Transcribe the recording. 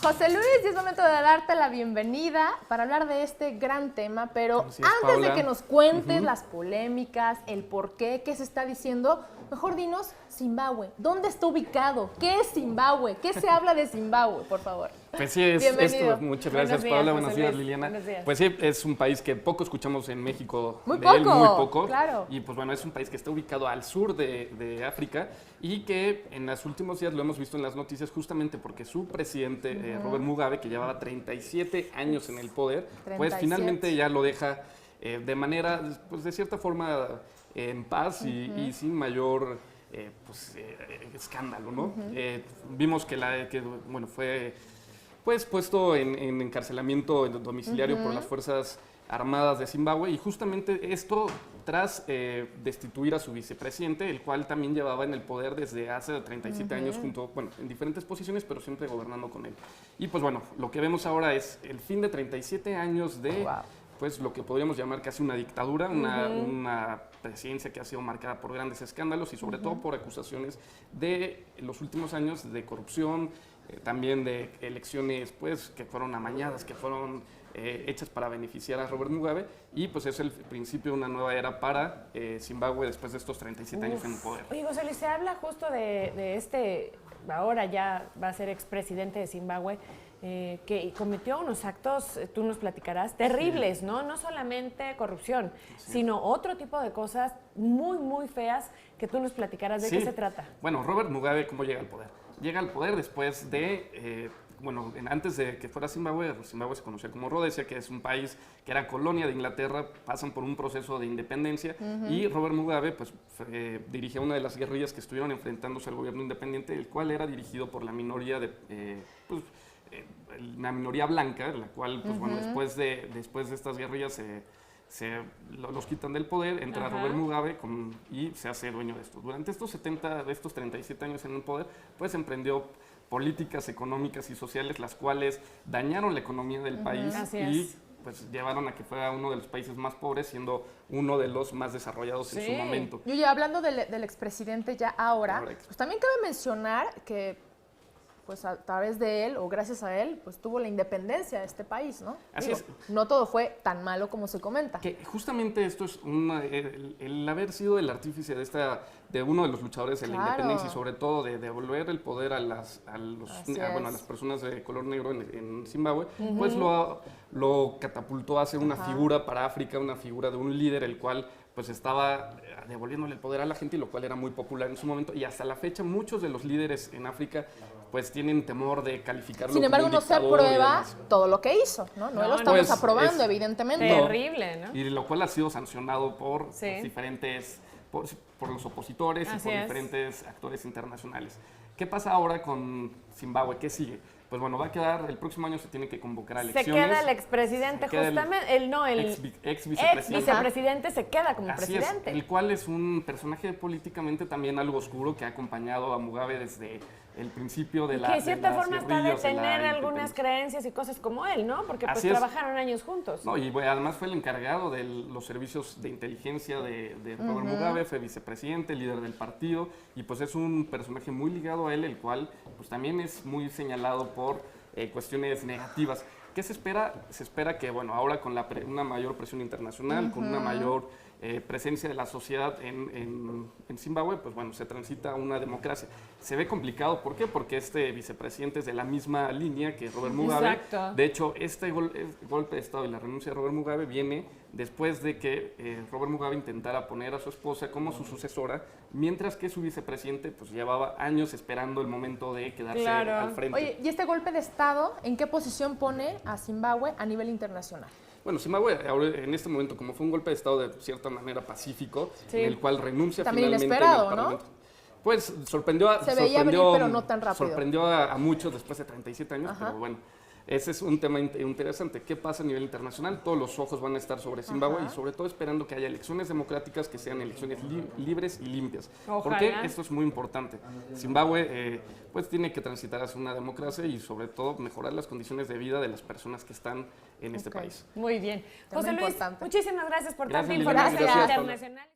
José Luis, y es momento de darte la bienvenida para hablar de este gran tema, pero Gracias, antes Paula. de que nos cuentes las polémicas, el por qué se está diciendo, mejor dinos Zimbabue. ¿Dónde está ubicado? ¿Qué es Zimbabue? ¿Qué se habla de Zimbabue, por favor? Pues sí, es Bienvenido. esto. Muchas gracias, Buenos días, Paula. José Buenos días, Luis. Liliana. Buenos días. Pues sí, es un país que poco escuchamos en México. Muy de él, poco, muy poco. claro. Y pues bueno, es un país que está ubicado al sur de África y que en los últimos días lo hemos visto en las noticias justamente porque su presidente, Robert Mugabe, que llevaba 37 años en el poder, pues 37. finalmente ya lo deja de manera, pues de cierta forma, en paz y sin mayor escándalo, ¿no? Vimos que bueno, fue pues puesto en encarcelamiento domiciliario por las Fuerzas Armadas de Zimbabue y justamente esto tras destituir a su vicepresidente, el cual también llevaba en el poder desde hace 37 años en diferentes posiciones, pero siempre gobernando con él. Y pues bueno, lo que vemos ahora es el fin de 37 años de pues lo que podríamos llamar casi una dictadura, una presidencia que ha sido marcada por grandes escándalos y sobre todo por acusaciones de los últimos años de corrupción, también de elecciones pues que fueron amañadas, que fueron hechas para beneficiar a Robert Mugabe y pues es el principio de una nueva era para Zimbabue después de estos 37 años en el poder. Oye, José Luis, se habla justo de este, ahora ya va a ser expresidente de Zimbabue, que cometió unos actos, tú nos platicarás, terribles, ¿no? No solamente corrupción, sino otro tipo de cosas muy, muy feas que tú nos platicarás. ¿De qué se trata? Bueno, Robert Mugabe, ¿cómo llega al poder? Llega al poder después de, antes de que fuera Zimbabue, Zimbabue se conocía como Rodesia, que es un país que era colonia de Inglaterra, pasan por un proceso de independencia y Robert Mugabe pues, dirigía una de las guerrillas que estuvieron enfrentándose al gobierno independiente, el cual era dirigido por la minoría una minoría blanca, la cual, pues bueno, después de estas guerrillas los quitan del poder, entra Robert Mugabe y se hace dueño de esto. Durante estos 37 años en el poder, pues emprendió políticas económicas y sociales, las cuales dañaron la economía del país y pues llevaron a que fuera uno de los países más pobres, siendo uno de los más desarrollados en su momento. Y oye, hablando del expresidente ya ahora, pues también cabe mencionar que pues a través de él, o gracias a él, pues tuvo la independencia de este país, ¿no? Así es. No todo fue tan malo como se comenta. Que justamente esto es el haber sido el artífice de uno de los luchadores de la independencia y sobre todo de devolver el poder a las personas de color negro en Zimbabue, pues lo catapultó a ser una figura para África, una figura de un líder, el cual pues estaba devolviéndole el poder a la gente y lo cual era muy popular en su momento y hasta la fecha muchos de los líderes en África pues tienen temor de calificarlo. Sin embargo, no se aprueba todo lo que hizo, ¿no? No lo estamos pues, aprobando, evidentemente. Terrible, ¿no? Y lo cual ha sido sancionado por los opositores y por diferentes actores internacionales. ¿Qué pasa ahora con Zimbabue? ¿Qué sigue? Pues bueno, va a quedar, el próximo año se tiene que convocar a elecciones. Se queda el expresidente, justamente, ex vicepresidente se queda como presidente. El cual es un personaje políticamente también algo oscuro que ha acompañado a Mugabe desde el principio de la que de cierta forma está de tener algunas creencias y cosas como él, ¿no? Porque pues trabajaron años juntos. No, y además fue el encargado de los servicios de inteligencia de Robert Mugabe, fue vicepresidente, líder del partido, y pues es un personaje muy ligado a él, el cual pues también es muy señalado por cuestiones negativas. ¿Qué se espera? Se espera que, bueno, ahora con una mayor presión internacional, con una mayor presencia de la sociedad en Zimbabue, pues bueno, se transita a una democracia. Se ve complicado, ¿por qué? Porque este vicepresidente es de la misma línea que Robert Mugabe. Exacto. De hecho, este golpe de Estado y la renuncia de Robert Mugabe viene después de que Robert Mugabe intentara poner a su esposa como su sucesora, mientras que su vicepresidente pues llevaba años esperando el momento de quedarse al frente. Oye, ¿y este golpe de Estado en qué posición pone a Zimbabue a nivel internacional? Bueno, Zimbabue ahora, en este momento, como fue un golpe de Estado de cierta manera pacífico, en el cual renuncia también finalmente inesperado, en el Parlamento, ¿no? pues sorprendió pero no tan rápido. Sorprendió a muchos después de 37 años, pero bueno, ese es un tema interesante. ¿Qué pasa a nivel internacional? Todos los ojos van a estar sobre Zimbabue y sobre todo esperando que haya elecciones democráticas que sean elecciones libres y limpias. Porque esto es muy importante. Zimbabue pues tiene que transitar hacia una democracia y sobre todo mejorar las condiciones de vida de las personas que están en este país. Muy bien. José Luis, muchísimas gracias por tanta Liliana. información internacional.